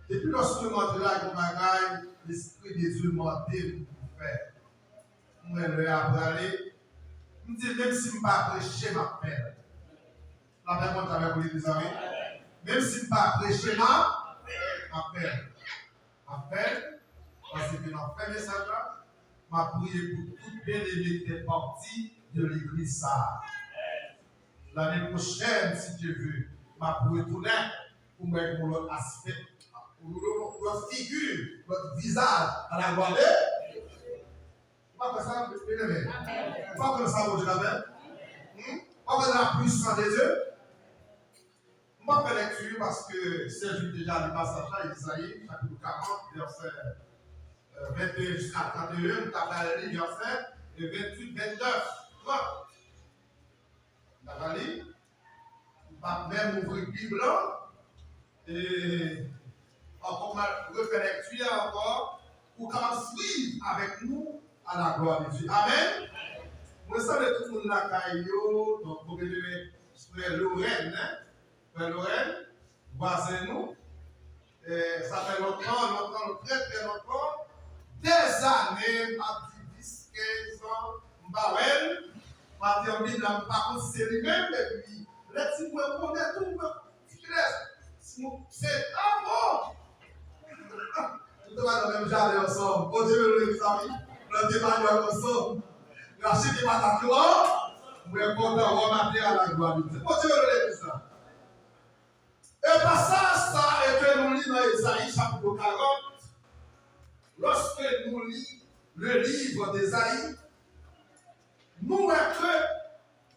Depuis lorsque je monte là, comme bagaille, l'esprit des Dieu monté pour faire. Moi, je vais aller. Je me dis, même si je ne pas prêcher ma peine. La même chose avec vous, les amis. Même si je ne pas prêcher ma peine. Ma peine, parce que dans le message là, m'a prié pour toutes bien aimés qui sont partis de l'église ça. L'année prochaine, si Dieu veut, m'a prié tout là pour mettre pour l'autre aspect, pour l'autre figure, votre visage à la gloire. Pas que ça, bien aimé. Pas que ça, vous dites la même. Pas que la puissance de Dieu. Je vais faire lecture parce que c'est déjà le passage à Isaïe, chapitre 40, verset 21 jusqu'à 31, nous avons lu verset 28, 29, 30. Nous avons lu, nous avons même ouvrir la Bible et encore refaire lecture encore pour qu'on suive avec nous à la gloire de Dieu. Amen. Moi, ça, tout le monde là, donc vous devez frère Lorraine, frère Lorraine, voisin nous. Ça fait longtemps, très très longtemps. Des années, ma 10, 15 ans, Mbawel, ma termine dans le parcours série même, et puis, là, si vous connaissez tout, c'est un bon. Nous sommes dans le même jardin ensemble. Bon Dieu, les amis, nous débattons ensemble. Nous achetons ma gloire, nous sommes contents de remarquer à la gloire de Dieu. Bon Dieu, les amis. Et passage ça, et que nous lisons dans Isaïe chapitre 40, lorsque nous lisons le livre d'Isaïe, nous voyons que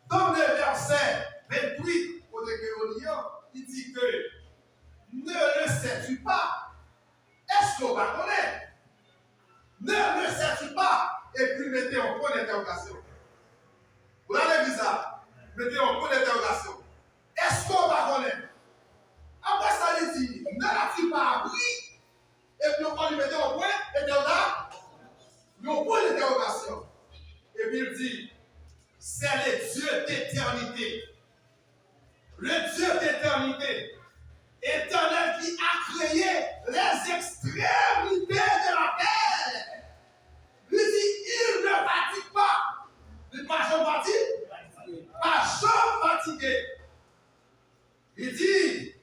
dans le verset 28, il dit que ne le sais-tu pas? Est-ce qu'on va connaître? Ne le sais-tu pas? Et puis mettez en point d'interrogation. Vous allez bizarre. Mettez en point d'interrogation. Est-ce qu'on va connaître? Après ça, il dit, ne l'as-tu pas appris? Et puis on va lui mettre en point d'interrogation. Et puis il dit, c'est le Dieu d'éternité. Le Dieu d'éternité. Éternel qui a créé les extrémités de la terre. Il dit, il ne fatigue pas. Il n'est pas jamais fatigué. Pas jamais fatigué. Il dit,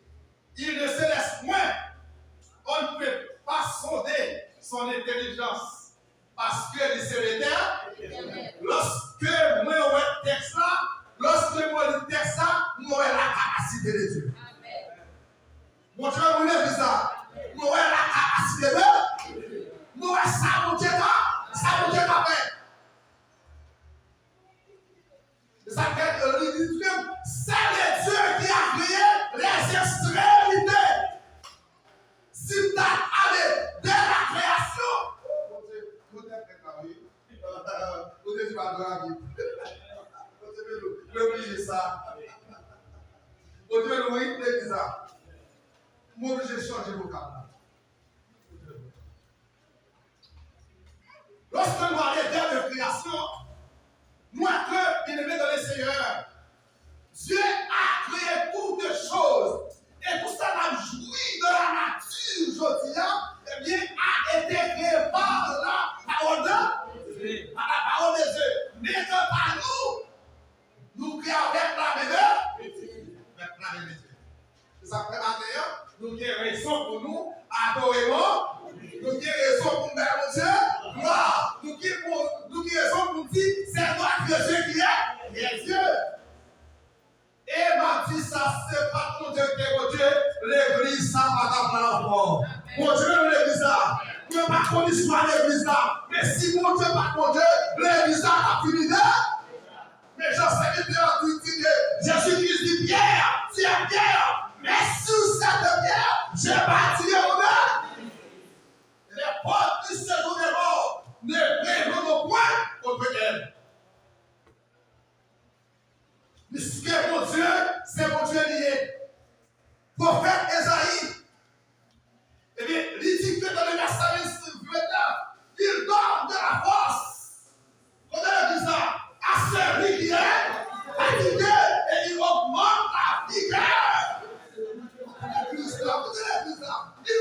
il ne se laisse point. On ne peut pas sonder son intelligence. Parce que c'est l'éternel. Lorsque moi, je texte là, lorsque moi, je texte ça, moi, la capacité de Dieu. Mon Dieu, vous l'avez vu ça. Moi, la capacité de Dieu. Moi, ça, mon Dieu, ça, mon Dieu, m'a fait. C'est le Dieu qui a créé les extrémités. Si tu as allé de la création, vous êtes pas grave. Vous oubliez ça. Vous devez ça. Moi, j'ai changé vos vocabulaire. Lorsque nous allons de la création, moi que bien aimé dans le Seigneur, Dieu a créé toutes choses. Et pour ça, la jouir de la nature, je dis, eh bien, a été créé par la parole de Dieu. Par la parole de Dieu. Mais que par nous créons avec la méthode de Dieu. Avec la méthode de Dieu. C'est ça, frère Mathéa, nous avons raison pour nous, adorer, nous avons raison pour nous faire Dieu, gloire. Nous avons raison pour nous dire, c'est toi que Dieu qui est Dieu. Et m'a dit ça, c'est pas ton Dieu qui est mon Dieu, l'église, ça va t'appeler encore. Mon Dieu, l'église, ça. Tu n'as pas connu l'histoire de l'église, là. Mais si mon Dieu pas mon Dieu, l'église, ça a fini de. Mais je sais que Dieu a dit que Jésus-Christ dit Pierre, tu es Pierre. Mais sous cette pierre, je bâtirai mon œuvre. Les portes du séjour des morts ne prévaudront point contre elle. Puisque mon Dieu, c'est mon Dieu lié. Prophète Esaïe, eh bien, il dit que dans le verset 29, il donne de la force. On a dit ça à celui qui est fatigué et il augmente la vigueur. Il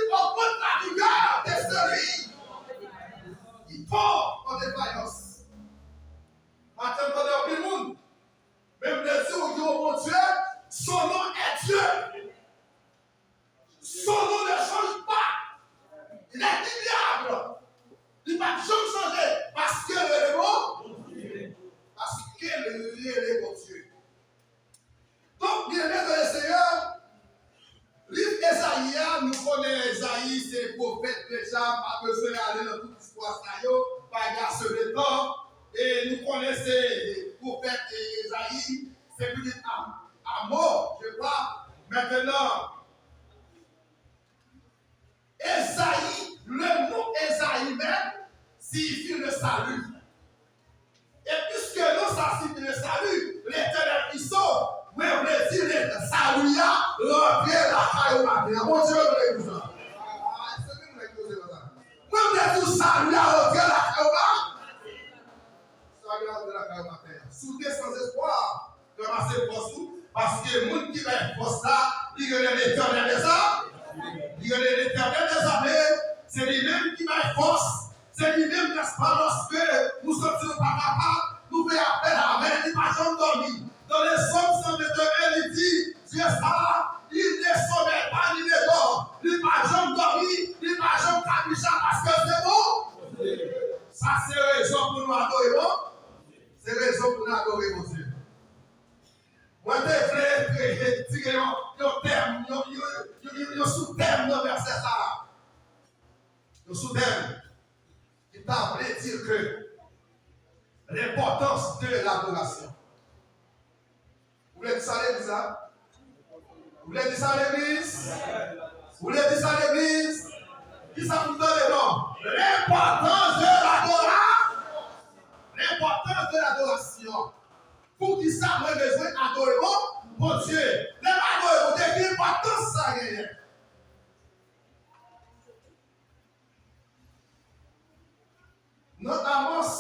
Esaïe, nous connaissons Esaïe, c'est prophète déjà, pas besoin d'aller dans toute l'histoire, pas garçon de temps. Et nous connaissons le prophète Esaïe, c'est peut-être à mort, je crois. Maintenant, Esaïe, le mot Esaïe même, signifie le salut. Et puisque nous, ça signifie le salut, l'Éternel qui sauve, mais on veut dire le salut, revient la caille au matin. Mon Dieu, vous voulez ça? Moi, on veut dire salut, revient la caille au matin. Salut, revient la caille au matin. Soudez sans espoir, ramassez vos sous, parce que le monde qui va être force là, il y a l'Éternel des hommes, il y a l'Éternel des armées, c'est lui-même qui va être force. C'est lui-même, n'est-ce pas, lorsque nous sommes sur le papa, nous faisons appel à Amen, il n'a jamais dormi. Dans les Psaumes 121, il dit, Dieu ça, il ne sommeille pas, il ne dort. Il n'a jamais dormi, il n'a jamais capuché parce que c'est bon. Ça, c'est raison pour nous adorer, non? C'est raison pour nous adorer, mon Dieu. Moi, je voulais tirer un terme, un sous-terme dans le verset ça. Un sous-terme. Ça veut dire que l'importance de l'adoration. Vous voulez dire ça à l'église? Vous voulez dire ça à l'église? Vous voulez dire ça à l'église? Qui ça vous donne non? L'importance de l'adoration. L'importance de l'adoration. Pour qui ça a besoin d'adorer mon Dieu. L'adoration, c'est quelle importance ça a? Dans Amos,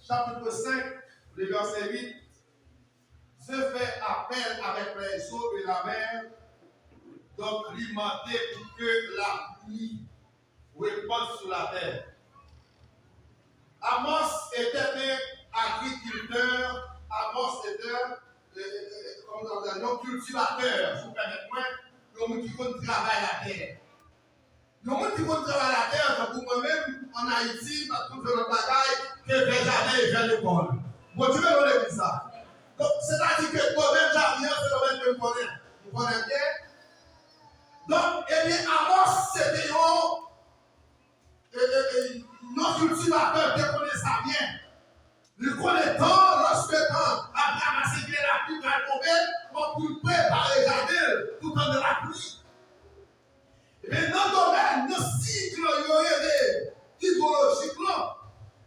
chapitre 5, le verset 8, Dieu fait appel avec les eaux de la mer, donc alimenter pour que la pluie répande sur la terre. Amos était un agriculteur, Amos était un cultivateur, je vous permettez-moi, qui travaille la terre. Le monde qui va travailler la terre, pour moi-même, en Haïti, parce que je fais le bagaille, que je vais jamais faire l'école. Bon, tu veux nous dire ça. Donc, c'est-à-dire que moi-même, j'ai rien, c'est le même que je connais. Vous connaissez bien? Donc, eh bien, Amos, c'était un cultivateur qui connaît ça bien. Il connaît tant, lorsque quand, après ramasser la pluie va tomber, on peut préparer les jardins, tout en de la pluie. Mais dans le domaine de cycle hydrologique,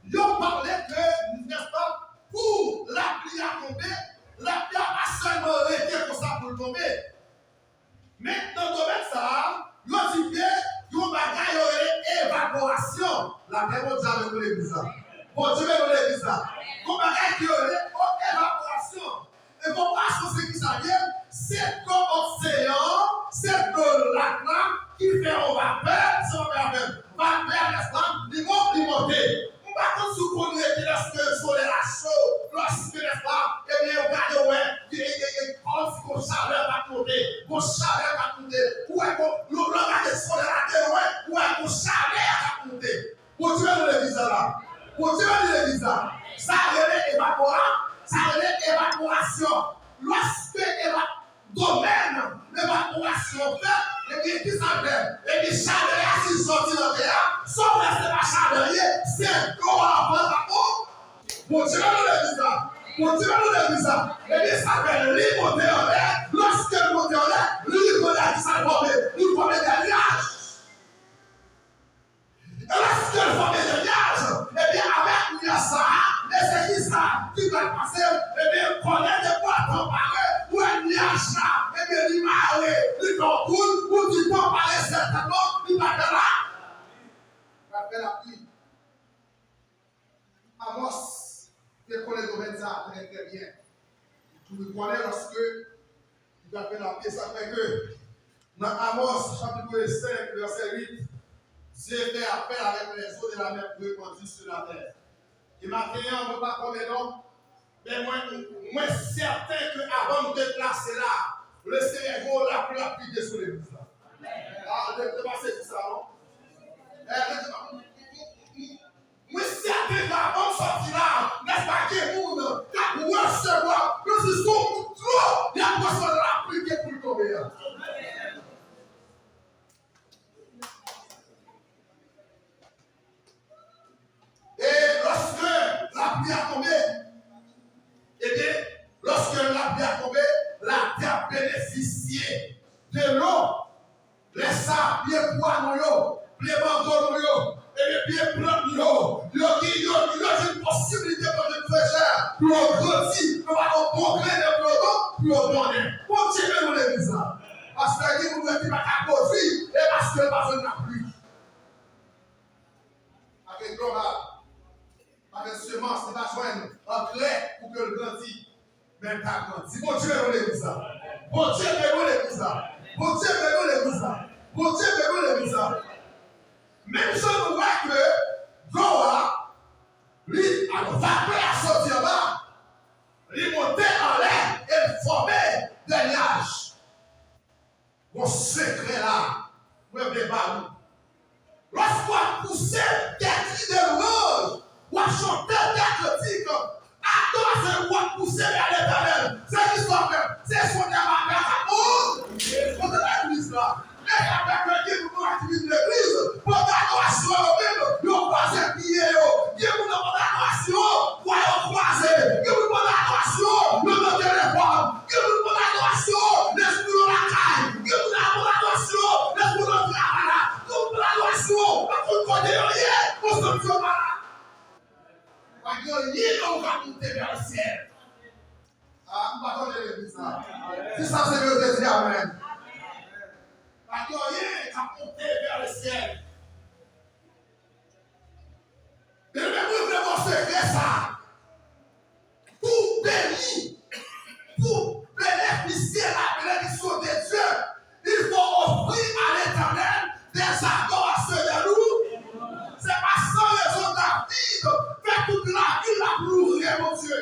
ils ont parlé que, n'est-ce pas, pour la pluie à tomber, la pluie n'a pas seulement été comme ça pour tomber. Mais dans le domaine ça, ils ont dit que, ils ont bagaille évaporation. La paix mondiale de l'église. Bon, Dieu veut l'église là. Ils ont bagaille évaporation. Évaporation, c'est qui ça vient? C'est comme océan, c'est comme lac là. Qui fait on va faire, si on va faire, n'est-ce pas, ils vont monter. On va quand sous qu'on est, lorsque le soleil est chaud, lorsque, n'est-ce pas, eh bien, on regarde, ouais, quand chaleur va monter, quand chaleur va monter, ouais, le regard du soleil à terre, ouais, quand chaleur va monter. Pour Dieu, nous l'église là. Pour Dieu, nous l'église là. Ça a évaporation. Lorsque domaine l'évaporation fait, et bien, qui s'appelle? Et bien, chaleur, si sorti dans le terre, sans rester la chaleur, c'est quoi avant la peau? Pour Dieu, nous l'église là. Pour Dieu, nous l'église là. Et bien, ça s'appelle l'hypothèse en l'air. Lorsque l'hypothèse en l'air, l'hypothèse qui s'est formée, il forme des nuages. Et lorsque il forme des nuages, et bien, avec ça, et c'est qui ça qui va passer, et bien, connaître des poids comparés, ou un nuage là, et bien, l'image, il concoule, ou tu compares certainement, il va faire là. Il va faire la pluie. Amos, tu connais le domaine ça très très bien. Tu le connais lorsque il va faire la pluie, ça fait que dans Amos, chapitre 5, verset 8, Dieu fait appel avec les eaux de la mer pour répandre sur la terre. Et maintenant, on ne peut pas combien non? Mais moi, certain qu'avant de déplacer là, le Seigneur va la pluie dessus les bouches là. Ah, de passer tout ça, non? Moi, certain qu'avant de sortir là, n'est-ce pas qu'il y a des gens qui vont recevoir le discours trop, il y a besoin de la pluie qui est pour tomber. pied poids, pied manteau, et pied blanc, il y a une possibilité pour une fraîcheur, pour grandir, pour avoir un bon grain de pour donner. Pour tirer dans l'église là. Parce que vous ne pouvez pas produire, et parce que pas besoin de pluie. Avec global, avec semence, c'est pas joindre en clair pour que le grandisse. Même pas grandi. Bon Dieu, dans l'église là. Bon Dieu, dans l'église là. Bon Dieu, dans l'église là. Bon Dieu, dans l'église là. Même si on voit que Noah, lui, alors va à sortir là, il montait en l'air et formait des nuages. Mon secret là, moi, je vais pas. Lorsqu'on poussait des cris de louange, ou à chanter des critiques, attends, c'est quoi pousser vers l'éternel. C'est l'histoire que c'est son débat à monde. On est l'église là. Et avec l'équipe pour l'activité de l'église, pour l'adoration même, nous passons pied. Il y a une adoration, pour croiser. Il y a une adoration, le nom de l'époque. Il y a une adoration, l'esprit de la caille. Il y a une adoration, l'esprit de la travail. Toute l'adoration, parce qu'on ne connaît rien, on se tient malade. Parce que rien ne va monter vers le ciel. Ah, on va donner l'église là. Si ça c'est le désir, amen. Parce que rien n'a monté vers le ciel. Et même vous devez secret ça. Pour bénir, pour bénéficier la bénédiction de Dieu, il faut offrir à l'éternel des adorations de nous. C'est pas sans raison David fait toute la vie la louer, mon Dieu.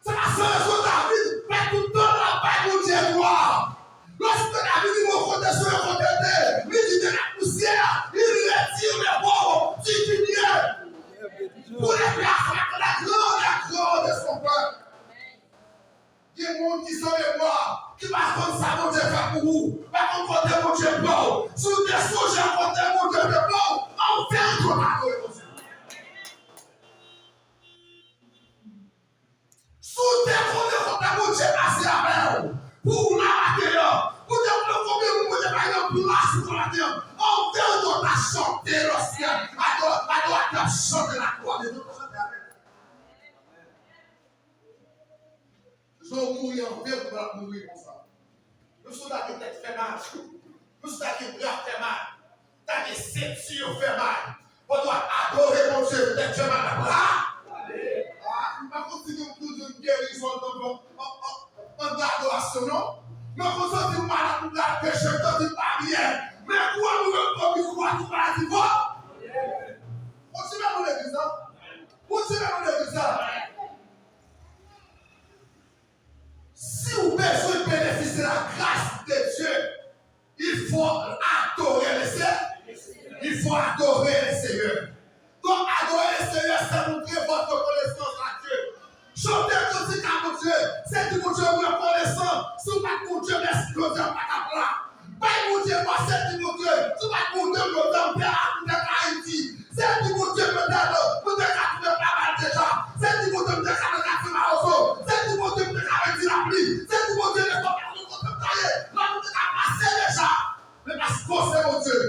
C'est pas sans raison David fait tout le temps la paix, mon Dieu, gloire. Lorsque David dit mon côté sur le côté, il dit de la poussière, il retire les pauvres du diminué. Pour les places avec la grande de son peuple. Il y a des gens qui sont les bois, qui va comme ça, mon Dieu, faire pour vous. Pas comme côté, mon Dieu, bon. Sous des sujets, côté, mon Dieu, bon. On fait un tournage, mon Dieu. Sous des côté, mon Dieu, passé à mer. Pour la matériel. Pour des côté, mon Dieu, par exemple, pour la sous-matériel. On fait un tournage chanter le ciel. À chanter la gloire de Dieu. Je vais mourir en paix pour mourir comme ça. Le soldat qui tête fait mal. Le soldat qui bras fait mal. Ta des ceintures fait mal. On doit adorer mon Dieu. Peut-être fait mal à bras. Ah, il va continuer pour une guérison en adoration, non? Mais vous avez dit malade pour la péché, vous avez dit pas bien. Mais quoi nous ne pouvons pas tout maladie voir? On s'y met dans l'église, hein? On s'y met dans l'église, hein? Si vous avez besoin de bénéficier de la grâce de Dieu, il faut adorer le Seigneur. Il faut adorer le Seigneur. Donc, adorer le Seigneur, c'est montrer votre connaissance à Dieu. Chantez comme si à mon Dieu, c'est que mon Dieu vous reconnaissant. Si vous n'êtes pas mon Dieu, merci mon Dieu, pas ta place. Pas mon Dieu, moi, c'est que mon Dieu, si vous n'êtes pas mon Dieu, mon Dieu, peut-être Haïti. C'est que mon Dieu, peut-être, vous n'êtes pas mal déjà. C'est que mon Dieu, peut-être, vous n'êtes c'est que mon Dieu, peut-être, avec la pluie. C'est que mon Dieu, ne faut pas nous tailler. Là, vous êtes passé déjà. Mais parce que c'est mon Dieu.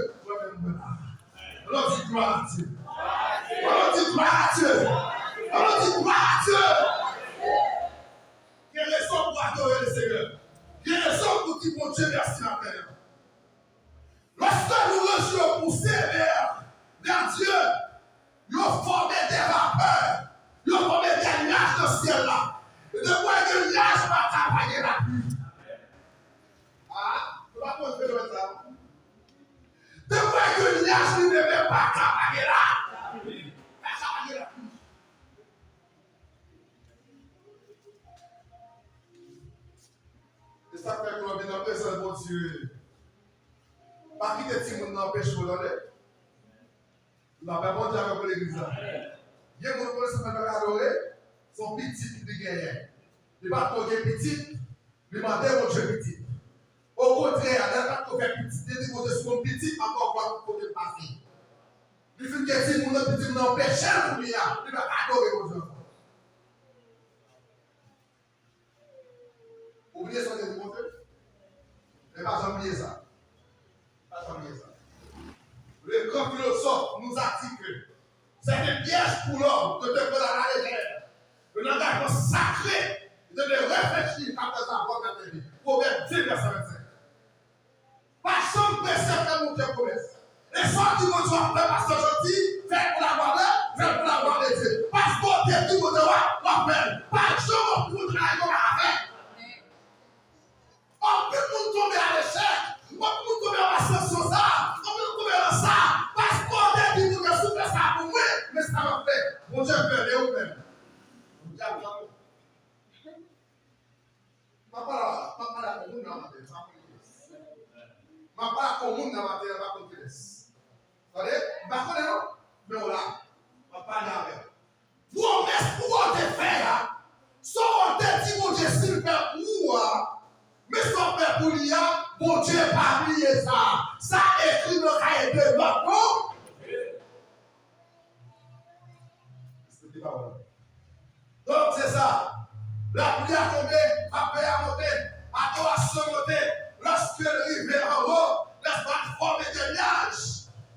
Alors, dis gloire à Dieu. Alors, dis gloire à Dieu. Alors, dis gloire à Dieu. Il y a raison pour adorer le Seigneur. Il y a raison pour dire mon Dieu, merci la terre. Lorsque nous rejetons pour servir vers Dieu, nous formons des vapeurs, nous formons des nuages dans le ciel là. Et de quoi que le nuage va travailler la pluie. Ah, tu vas pas faire ça. De quoi que le nuage ne devait pas travailler là. Travailler la pluie. Et ça fait que nous avons une personne de bon Dieu. Pas quitter si nous n'empêche pas d'aller. Nous avons bon Dieu avec l'église. Il y a des gens qui sont adorés, sont petits de guerre. Ils ne sont pas petits, ils demandent mon Dieu petit. Au contraire, ils ne sont pas petits, ils sont petits, encore quoi pour poder passer. Ils font que si nous n'empêchons pas, ils ne vont pas adorer mon Dieu. Oubliez ce que vous avez. Ne pas oublier ça. grand philosophe nous a dit que c'est un piège pour l'homme de te faire à la légère. Le langage sacré de réfléchir après avoir dans ta vie. Proverbe 10, verset 25. Pas chambre de certains mon Dieu promesse. Les gens qui vont jouer après pasteur gentil, faire pour la valeur, faire pour la gloire de Dieu. Parce qu'on te dit qu'on doit l'appel. Pas chambre pour nous travailler comme à faire. On peut nous tomber à l'échec. On peut nous tomber à l'ascension ça. On peut nous tomber dans ça. Parce qu'on te dit qu'on doit souffrir ça pour moi. Mais ça va faire. Mon Dieu peut aller au même. Mon Dieu peut aller. Papa, la commune dans ma tête. Papa, la commune dans ma tête, ma confidence. Vous voyez? Papa, non? Mais on l'a. Papa, là, promesse pour te faire. Soit on te dit, mon Dieu, s'il fait pour mais son père pour lui, mon Dieu, pas oublier ça. Ça écrit dans le cahier de l'autre. Donc, c'est ça. La pluie a tombé, la paix a monté, l'adoration a monté, lorsque le rivière en haut, n'est-ce pas, former des nuages.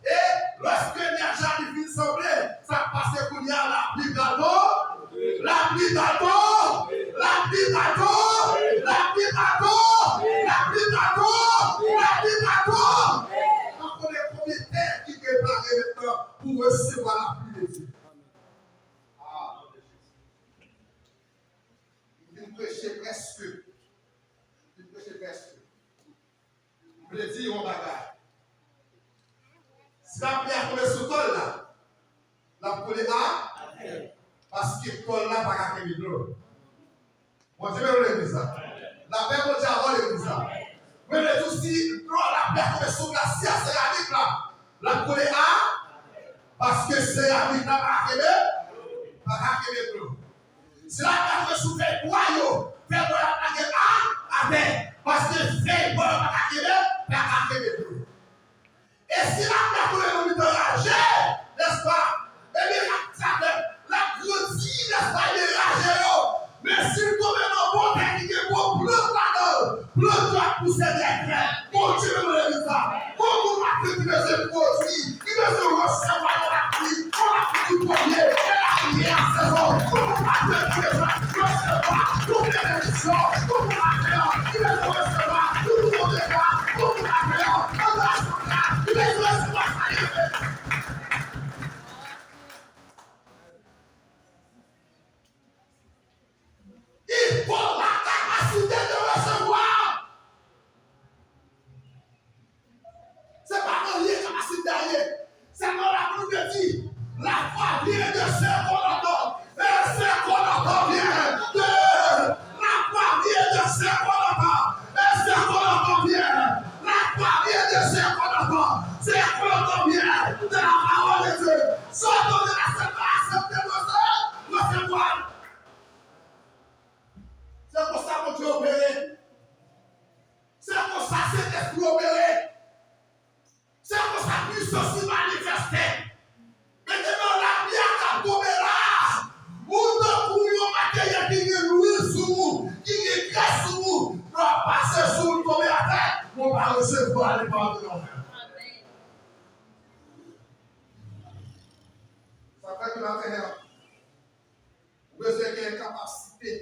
Et lorsque le nuage a fini sembler, ça passe pour la pluie gâteau, la pluie gâteau, la pluie gâteau, la pluie gâteau, la pluie gâteau, la pluie gâteau. On connaît combien de terres qui préparent maintenant pour recevoir la pluie de Dieu. Prêcher presque. Il prêchait presque. Je veux dire, on bagarre. Si la pluie a tombé sur le col là, la poulet a, parce que le col là n'a pas gagné de l'eau. Bon, je vais vous dire ça. La paix, mon Dieu, avant de dire ça. Mais le tout, si la pluie a tombé sur la céramique là, la poulet a, parce que céramique n'a pas gagné de l'eau. Si la pluie a souffert boyau, faire boire la gueule avec, parce que faire boire la gueule, et si la pluie a tombé enragé, n'est-ce pas? Eh bien, la grandit, n'est-ce pas, il est ragé. Mais s'il tombe dans bon technique, bon bleu là-dedans, bleu doit pousser des graines. Bon Dieu me dit ça. Comment la pluie qui veut produire, qui veut recevoir la pluie, on la pluie du premier, et la pluie en saison. Comment la pluie qui veut recevoir toutes les émissions, comment la pluie qui veut recevoir tout le monde est là, comment la pluie, on va se faire, qui veut recevoir ça. Il faut la capacité de recevoir. Ce n'est pas relié à la capacité. C'est dans la Bible de dit. La foi vient de ce qu'on entend. Et ce qu'on entend vient de. La foi vient de ce qu'on entend. Et ce qu'on entend vient. La foi vient de ce qu'on entend. Ce qu'on entend vient de la parole de Dieu. Sortons de la séparation de recevoir. C'est pour ça que Dieu opéré. C'est pour ça que cet esprit opéré. C'est pour ça que puissance s'y manifestait. Maintenant, la bière qui tombe là, ou de couillon matériel qui est loué sur vous, qui est grâce sur vous, doit passer sur vous, tomber à terre, on va recevoir les paroles de l'enfer. Ça fait que la terre, vous avez une capacité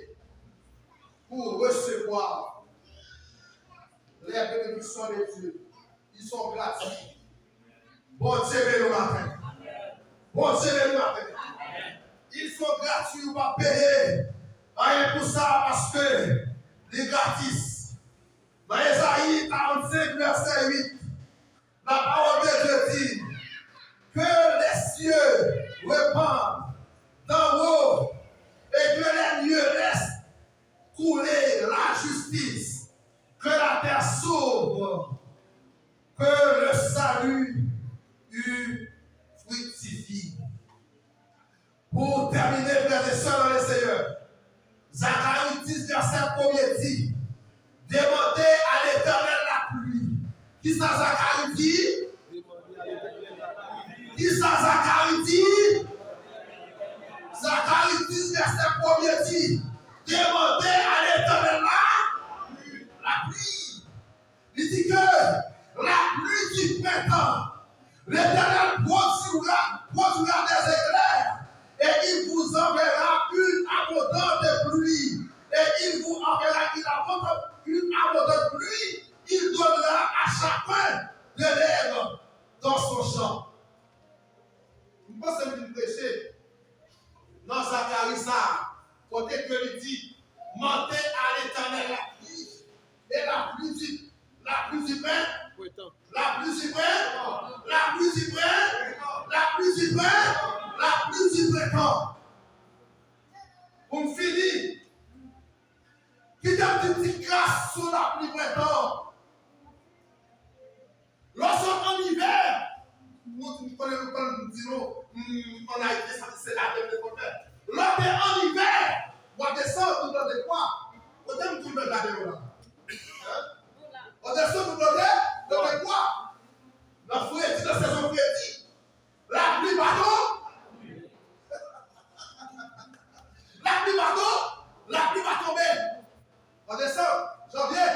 pour recevoir les bénédictions de Dieu. Ils sont gratuits. Bon Dieu, le matin. Bon Dieu, le matin. Ils sont gratuits ou pas payés. Rien pour ça parce que les gratis. Dans Ésaïe 45, verset 8, la parole de Dieu dit que les cieux répandent d'en haut et que les lieux laissent couler la justice, que la terre s'ouvre, que le salut fructifie. Pour terminer, frères et sœurs dans le Seigneur, Zacharie 10, verset 1er dit, demandez à l'Éternel la pluie. Qui ça Zacharie dit? Qui ça Zacharie dit? Zacharie 10, verset 1er dit, demandez à l'Éternel la pluie. Il dit que la pluie du printemps, L'Éternel produira des éclairs et il vous enverra une abondante pluie. Et il vous enverra une abondante pluie. Il donnera à chacun de l'herbe dans son champ. Vous pensez que vous prêchez dans Zacharie ça, côté que il dit, mentez à l'Éternel la pluie. Et la pluie du pain, la pluie du pain, la pluie du pain, la pluie du pain, la pluie du printemps. On finit. Qui t'a une petite grâce sur la pluie printemps. Lorsqu'en hiver, nous disons, en Haïti, c'est la même chose. Lorsqu'on en hiver, on descend dans des quoi? On aime tout le garder là. On descend dans des quoi? Dans la fouette, dans la saison fouette. La pluie bateau. La pluie va tomber. On descend, janvier,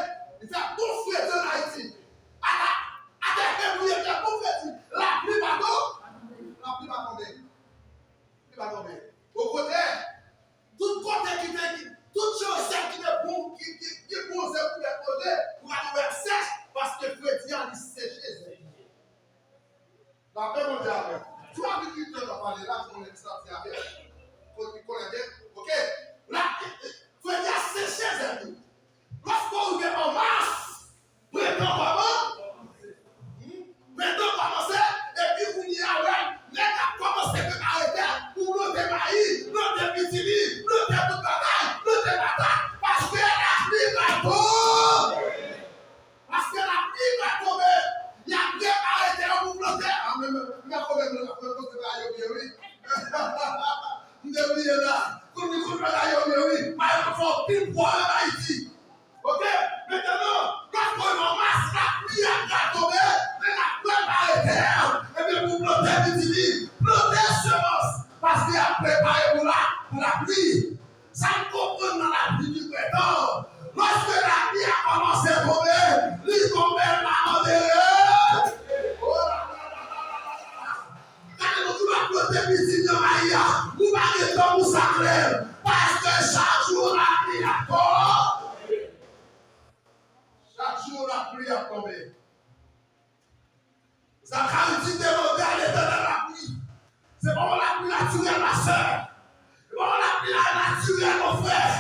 il fait tout fouette en Haïti. La pluie va tomber. Au contraire, toute chose qui est bon, qui est bon, c'est pour les projets, pour aller sèche, parce que chrétien, il séché. La paix mondiale. Tu as vu qu'il te parler là, pour l'extraction avec. Ok? Là, chrétien séché, c'est tout. Lorsqu'on vient en mars, printemps commencer, et puis vous n'y avez, les gars commencent à arrêter pour l'autre maïs, l'autre pitili, l'autre toute bataille, l'autre bataille, parce que la pluie va tomber. Parce que la pluie va tomber. Il y a bien arrêté pour planter. Ah, mais problème, oui. N'oubliez là, comme nous sommes là, oui. Mais il faut pile pour Haïti. Ok? Maintenant, quand on est en masse, la pluie a tombé, mais la pluie va arrêter. Et bien, vous plantez l'utile, plantez semence, parce qu'il a préparé pour la pluie. Ça me comprend dans la pluie du printemps. Lorsque la pluie a commencé à tomber, il tombe là en derrière. Oh là là là là. Quand vous va planter l'utile dans Maïa, vous allez tomber pour sacrer. Parce que chaque jour, la pluie a tombé. Chaque jour, la pluie a tombé. Zacharie dit demander à l'Éternel la pluie. C'est pas la pluie naturelle, ma soeur. C'est pas la pluie naturelle, mon frère.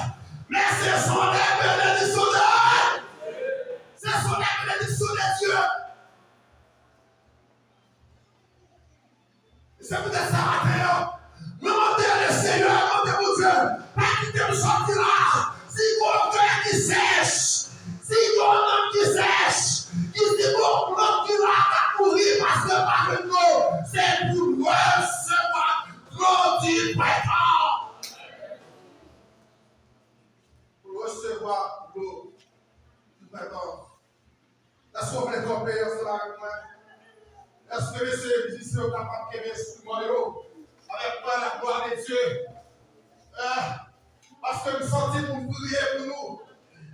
Mais ce sont les bénédictions de Dieu. Ce sont les bénédictions de Dieu. C'est peut-être ça matin. Demandez le Seigneur, demandez mon Dieu. Pas quitter me sortir là. Si mon cœur qui sèche, si mon homme qui sèche, qui dit mon plan qui va mourir parce que par le nom, c'est pour recevoir l'eau du printemps. Pour recevoir l'eau du printemps. Est-ce qu'on peut tomber cela avec moi? Est-ce que les musiciens sont capables de m'instrument avec moi la gloire de Dieu? Parce que nous sentons pour prier pour nous.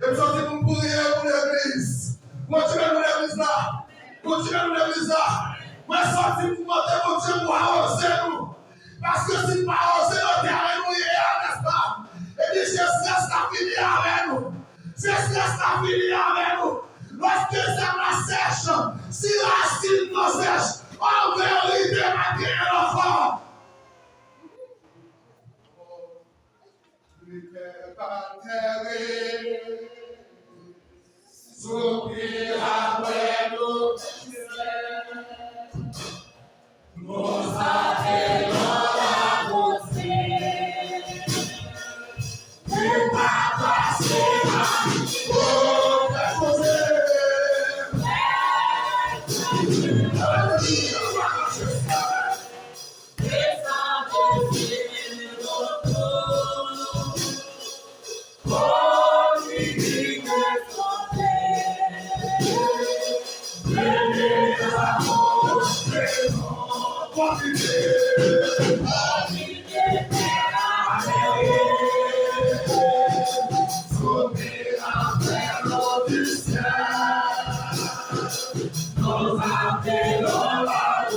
Et nous sentons pour prier pour l'église. Continuez pour l'église là. Continuez pour l'église là. Moi, je sens pour demander mon Dieu pour arroser nous. Parce que si nous arroser notre terrain, nous hier, n'est-ce pas? Et puis, c'est ce qui fini avec nous. C'est ce qui fini avec nous. Lorsque ça la sèche, si la racine nous sèche, en vérité, ma terre est l'enfant. Soupir après nous, nous appelons la pensée. Tu vas passer pour te poser. Nous appelons la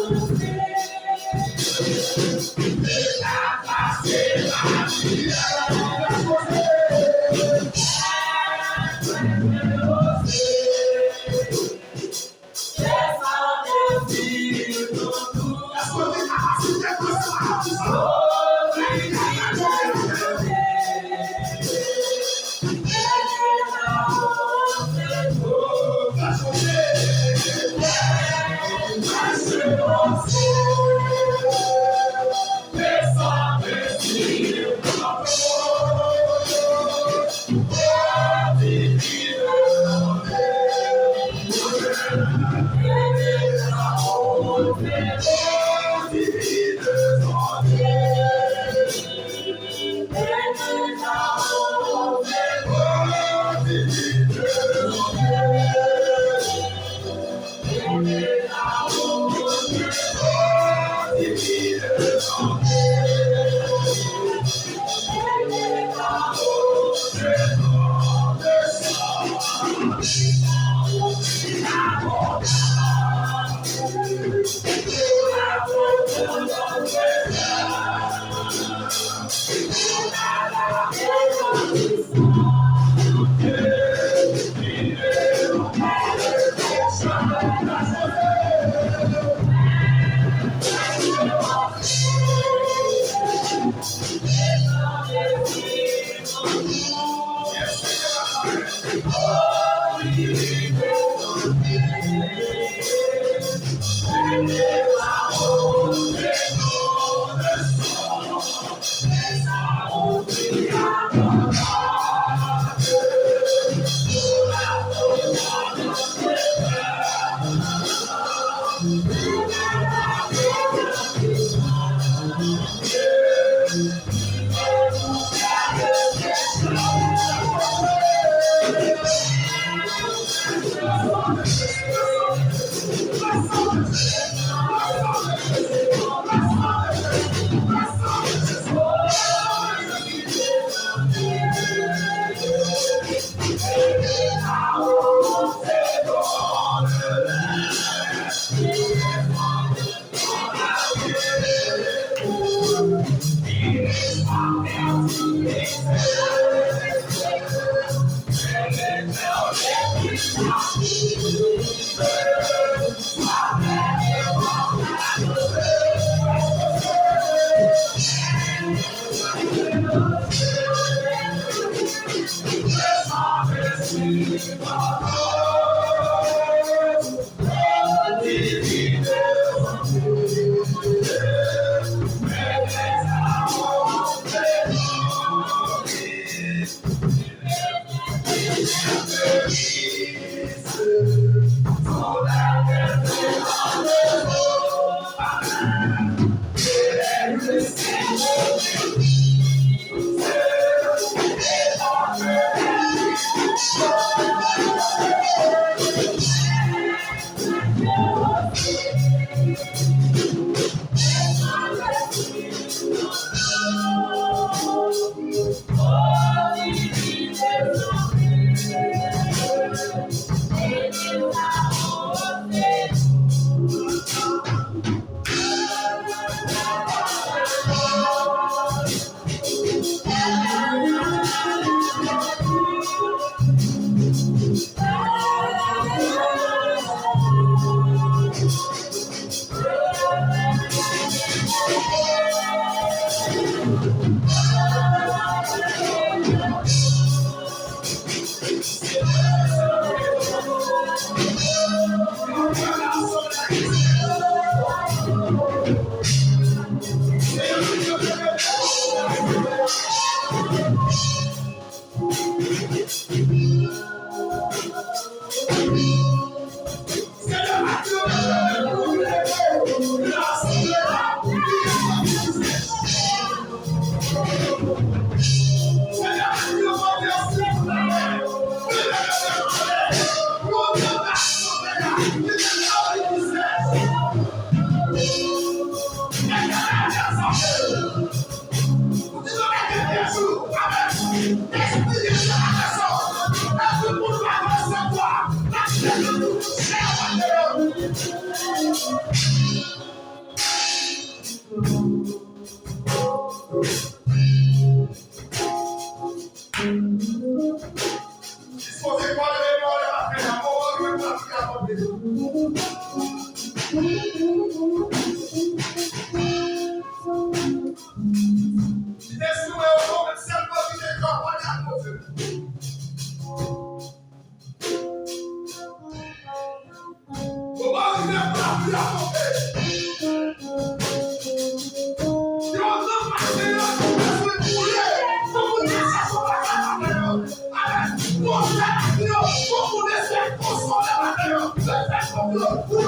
Pour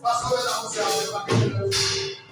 Parce que là, on s'est